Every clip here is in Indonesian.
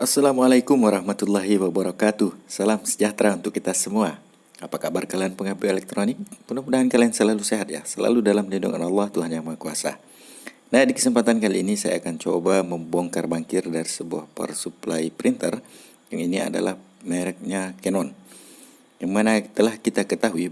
Assalamualaikum warahmatullahi wabarakatuh. Salam sejahtera untuk kita semua. Apa kabar kalian pengabdi elektronik? Mudah-mudahan kalian selalu sehat ya, selalu dalam lindungan Allah Tuhan Yang Maha Kuasa. Nah, di kesempatan kali ini saya akan coba membongkar bangkir dari sebuah power supply printer. Yang ini adalah mereknya Canon. Yang mana telah kita ketahui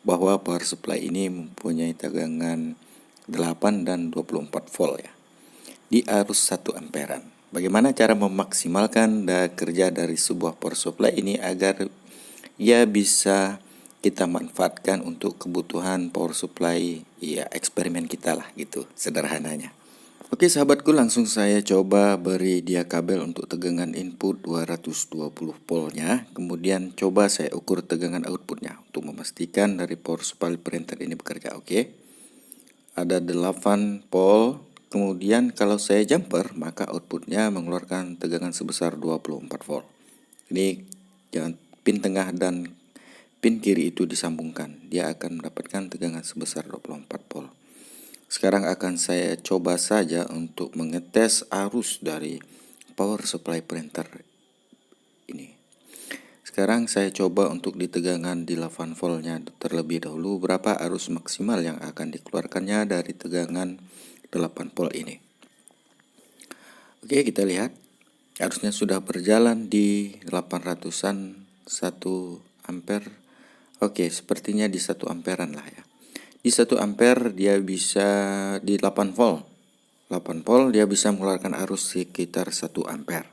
bahwa power supply ini mempunyai tegangan 8 dan 24 volt ya, di arus 1 amperan. Bagaimana cara memaksimalkan kerja dari sebuah power supply ini agar ia bisa kita manfaatkan untuk kebutuhan power supply ya eksperimen kita lah gitu sederhananya. Oke sahabatku, langsung saya coba beri dia kabel untuk tegangan input 220 voltnya. Kemudian coba saya ukur tegangan outputnya untuk memastikan dari power supply printer ini bekerja. Oke, ada 8 volt. Kemudian kalau saya jumper, maka outputnya mengeluarkan tegangan sebesar 24 volt. Ini jangan pin tengah dan pin kiri itu disambungkan. Dia akan mendapatkan tegangan sebesar 24 volt. Sekarang akan saya coba saja untuk mengetes arus dari power supply printer ini. Sekarang saya coba untuk di tegangan di 8 voltnya terlebih dahulu, berapa arus maksimal yang akan dikeluarkannya dari tegangan 8 volt ini. Oke, kita lihat arusnya sudah berjalan di 800-an 1 ampere. Oke, sepertinya di 1 amperan lah ya. Di 1 ampere dia bisa di 8 volt. 8 volt dia bisa mengeluarkan arus sekitar 1 ampere.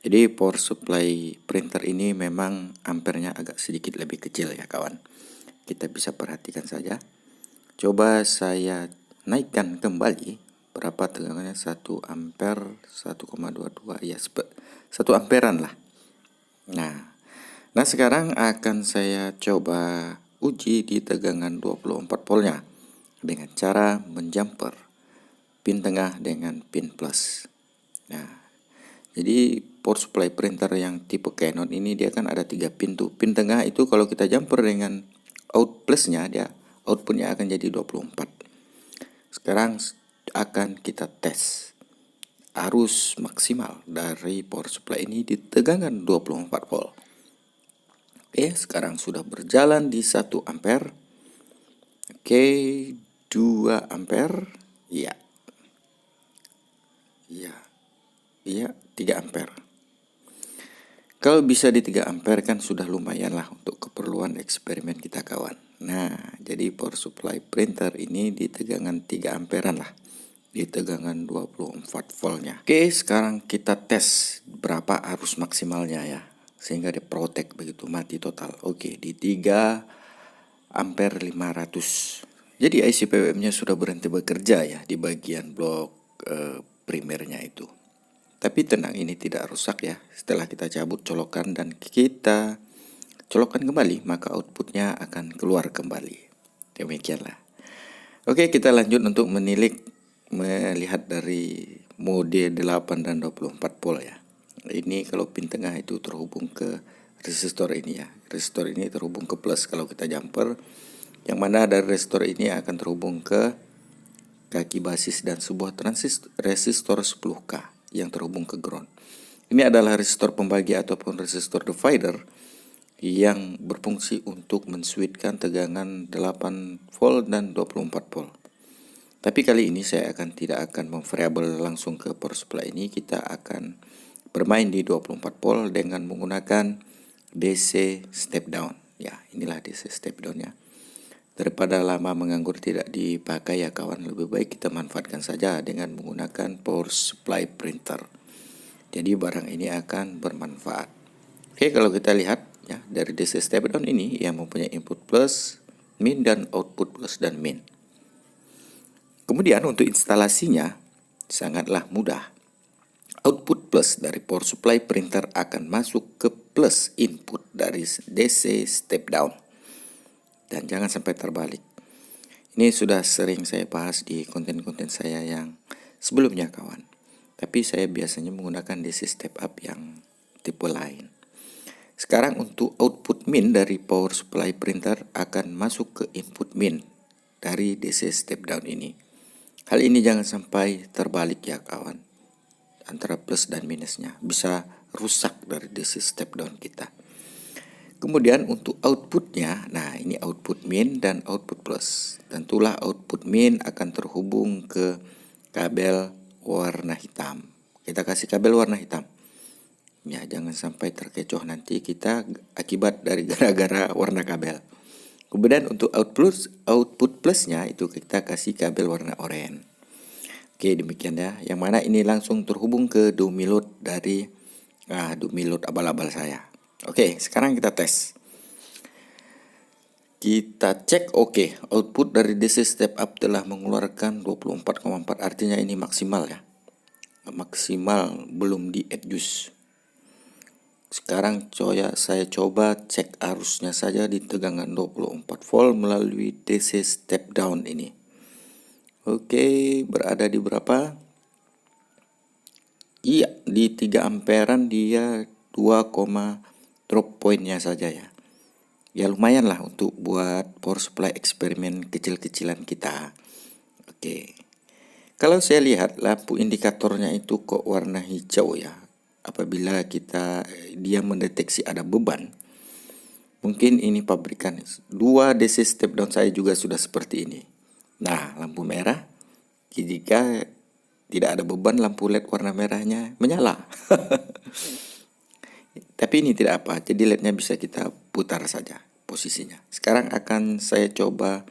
Jadi power supply printer ini memang ampernya agak sedikit lebih kecil ya kawan. Kita bisa perhatikan saja. Coba saya naikkan kembali berapa tegangannya, 1 ampere 1,22 ya, 1 amperan lah. Nah sekarang akan saya coba uji di tegangan 24 voltnya dengan cara menjumper pin tengah dengan pin plus. Nah, jadi power supply printer yang tipe Canon ini dia kan ada 3 pin tuh. Pin tengah itu kalau kita jumper dengan out plusnya, dia outputnya akan jadi 24. Sekarang akan kita tes arus maksimal dari power supply ini di tegangan 24 volt. Oke, sekarang sudah berjalan di 1 ampere. Oke, 2 ampere. Iya. 3 ampere. Kalau bisa di 3 ampere kan sudah lumayan lah untuk keperluan eksperimen kita kawan. Nah, jadi power supply printer ini di tegangan 3 amperan lah, di tegangan 24 voltnya. Oke, sekarang kita tes berapa arus maksimalnya ya, sehingga dia protek begitu, mati total. Oke, di 3 ampere 500. Jadi IC PWM-nya sudah berhenti bekerja ya di bagian blok primernya itu. Tapi tenang, ini tidak rusak ya. Setelah kita cabut colokan dan kita colokkan kembali, maka outputnya akan keluar kembali. Demikianlah. Oke, kita lanjut untuk melihat dari mode 8 dan 24 volt ya. Ini kalau pin tengah itu terhubung ke resistor ini ya. Resistor ini terhubung ke plus kalau kita jumper. Yang mana dari resistor ini akan terhubung ke kaki basis dan sebuah resistor 10K yang terhubung ke ground. Ini adalah resistor pembagi ataupun resistor divider yang berfungsi untuk menswitchkan tegangan 8 volt dan 24 volt. Tapi kali ini saya tidak akan memvariabel langsung ke power supply ini. Kita akan bermain di 24 volt dengan menggunakan DC step down. Ya, inilah DC step down-nya. Daripada lama menganggur tidak dipakai ya kawan, lebih baik kita manfaatkan saja dengan menggunakan power supply printer. Jadi barang ini akan bermanfaat. Oke, kalau kita lihat ya, dari DC step down ini yang mempunyai input plus, min, dan output plus dan min. Kemudian untuk instalasinya sangatlah mudah. Output plus dari power supply printer akan masuk ke plus input dari DC step down. Dan jangan sampai terbalik. Ini sudah sering saya bahas di konten-konten saya yang sebelumnya kawan. Tapi saya biasanya menggunakan DC step up yang tipe lain. Sekarang untuk output min dari power supply printer akan masuk ke input min dari DC step down ini. Hal ini jangan sampai terbalik ya kawan. antara plus dan minusnya, bisa rusak dari DC step down kita. Kemudian untuk outputnya, nah ini output min dan output plus. Tentulah output min akan terhubung ke kabel warna hitam. Kita kasih kabel warna hitam. Ya, jangan sampai terkecoh nanti kita akibat dari gara-gara warna kabel. Kemudian untuk output plusnya itu kita kasih kabel warna oranye. Oke, demikian ya. Yang mana ini langsung terhubung ke dumilot dari dumilot abal-abal saya. Oke, sekarang kita tes. Kita cek, oke, output dari DC step up telah mengeluarkan 24,4, artinya ini maksimal ya. Maksimal, belum di adjust. Sekarang saya coba cek arusnya saja di tegangan 24 volt melalui DC step down ini. Oke, berada di berapa? Iya, di 3 amperan dia 2, drop pointnya saja ya. Ya lumayan lah untuk buat power supply eksperimen kecil-kecilan kita. Oke. Kalau saya lihat lampu indikatornya itu kok warna hijau ya. Apabila dia mendeteksi ada beban. Mungkin ini pabrikan. 2 DC step down saya juga sudah seperti ini. Nah, lampu merah, jika tidak ada beban, lampu LED warna merahnya menyala. Tapi ini tidak apa, jadi LED-nya bisa kita putar saja posisinya. Sekarang akan saya coba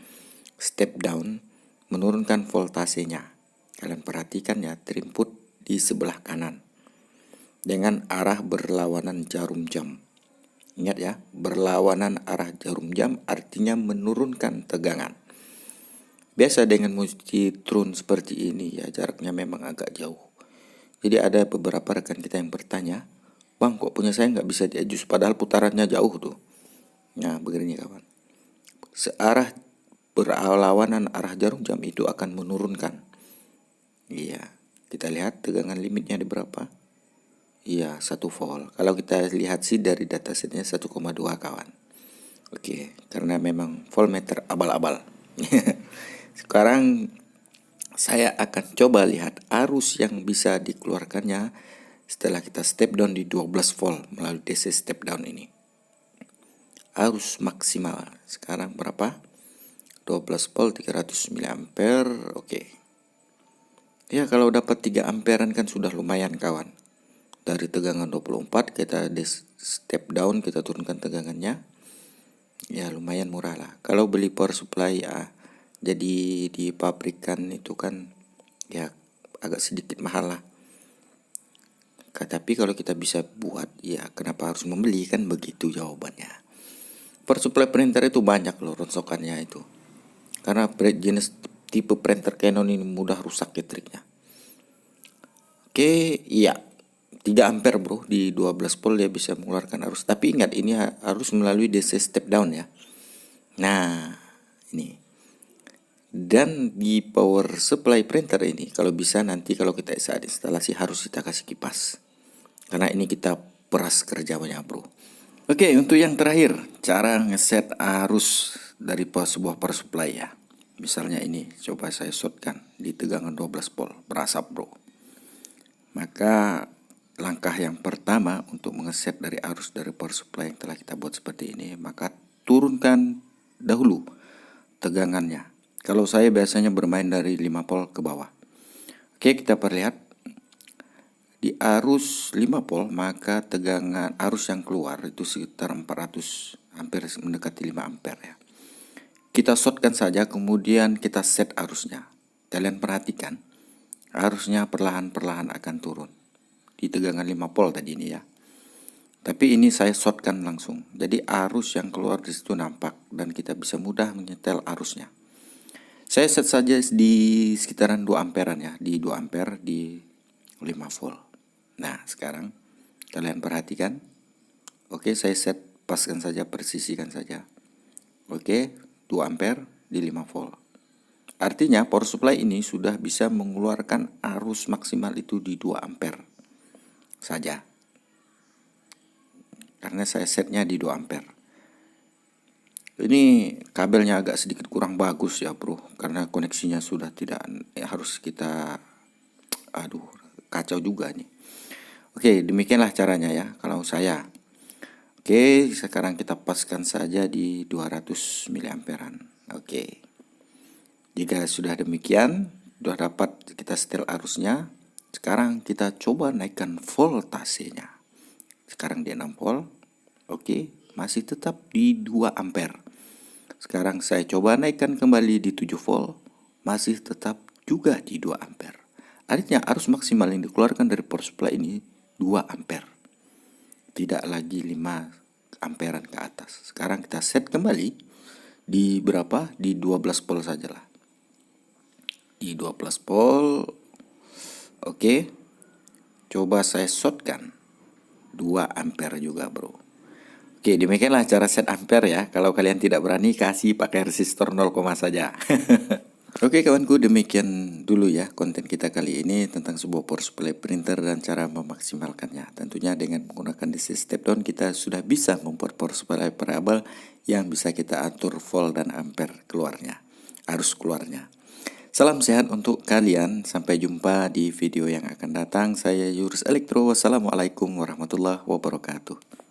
step down, menurunkan voltasenya. Kalian perhatikan ya, terinput di sebelah kanan dengan arah berlawanan jarum jam. Ingat ya, berlawanan arah jarum jam artinya menurunkan tegangan. Biasa dengan multitron seperti ini ya, jaraknya memang agak jauh. Jadi ada beberapa rekan kita yang bertanya, "Bang, kok punya saya nggak bisa diajus padahal putarannya jauh tuh." Nah, begini kawan. Searah berlawanan arah jarum jam itu akan menurunkan. Iya, kita lihat tegangan limitnya di berapa? Iya, 1 volt. Kalau kita lihat sih dari datasetnya 1,2 kawan. Oke, karena memang voltmeter abal-abal. Sekarang saya akan coba lihat arus yang bisa dikeluarkannya setelah kita step down di 12 volt melalui DC step down ini. Arus maksimal sekarang berapa? 12 volt 300 mA. Oke. Ya, kalau dapat 3 amperan kan sudah lumayan kawan. Dari tegangan 24 kita step down, kita turunkan tegangannya. Ya lumayan murah lah. Kalau beli power supply ya, jadi di pabrikan itu kan ya agak sedikit mahal lah. Tapi kalau kita bisa buat, ya kenapa harus membeli, kan begitu jawabannya. Power supply printer itu banyak loh ronsokannya itu. Karena jenis tipe printer Canon ini mudah rusak listriknya. Oke, iya. 3 ampere bro, di 12 volt dia bisa mengeluarkan arus. Tapi ingat ini harus melalui DC step down ya. Nah, ini. Dan di power supply printer ini kalau bisa nanti kalau kita saat instalasi harus kita kasih kipas. Karena ini kita peras kerjanya bro. Oke, untuk yang terakhir, cara ngeset arus dari sebuah power supply ya. Misalnya ini, coba saya shortkan di tegangan 12 volt, berasap bro. Maka langkah yang pertama untuk mengeset dari arus dari power supply yang telah kita buat seperti ini, maka turunkan dahulu tegangannya. Kalau saya biasanya bermain dari 5 volt ke bawah. Oke, kita perlihat di arus 5 volt maka tegangan arus yang keluar itu sekitar 400, hampir mendekati 5 ampere ya. Kita shortkan saja, kemudian kita set arusnya. Kalian perhatikan, arusnya perlahan-perlahan akan turun. Di tegangan 5 volt tadi ini ya. Tapi ini saya shortkan langsung. Jadi arus yang keluar di situ nampak dan kita bisa mudah menyetel arusnya. Saya set saja di sekitaran 2 amperan ya, di 2 ampere di 5 volt. Nah, sekarang kalian perhatikan. Oke, saya set paskan saja, persisikan saja. Oke, 2 ampere di 5 volt. Artinya power supply ini sudah bisa mengeluarkan arus maksimal itu di 2 ampere saja. Karena saya setnya di 2 ampere. Ini kabelnya agak sedikit kurang bagus ya bro, karena koneksinya sudah tidak harus kita kacau juga nih. Oke, demikianlah caranya ya kalau saya. Oke, sekarang kita paskan saja di 200 miliamperan. Oke. Jika sudah demikian, sudah dapat kita setel arusnya. Sekarang kita coba naikkan voltasenya. Sekarang di 6 volt. Oke, masih tetap di 2 ampere. Sekarang saya coba naikkan kembali di 7 volt. Masih tetap juga di 2 ampere. Artinya arus maksimal yang dikeluarkan dari power supply ini 2 ampere. Tidak lagi 5 amperan ke atas. Sekarang kita set kembali di berapa? Di 12 volt sajalah. Di 12 volt. Oke. Coba saya shortkan 2 ampere juga, bro. Oke, demikianlah cara set ampere ya. Kalau kalian tidak berani, kasih pakai resistor 0, saja. Oke kawanku, demikian dulu ya konten kita kali ini tentang sebuah power supply printer dan cara memaksimalkannya. Tentunya dengan menggunakan DC step down kita sudah bisa membuat power supply variabel yang bisa kita atur volt dan ampere keluarnya, arus keluarnya. Salam sehat untuk kalian, sampai jumpa di video yang akan datang. Saya Yurus Elektro, wassalamualaikum warahmatullahi wabarakatuh.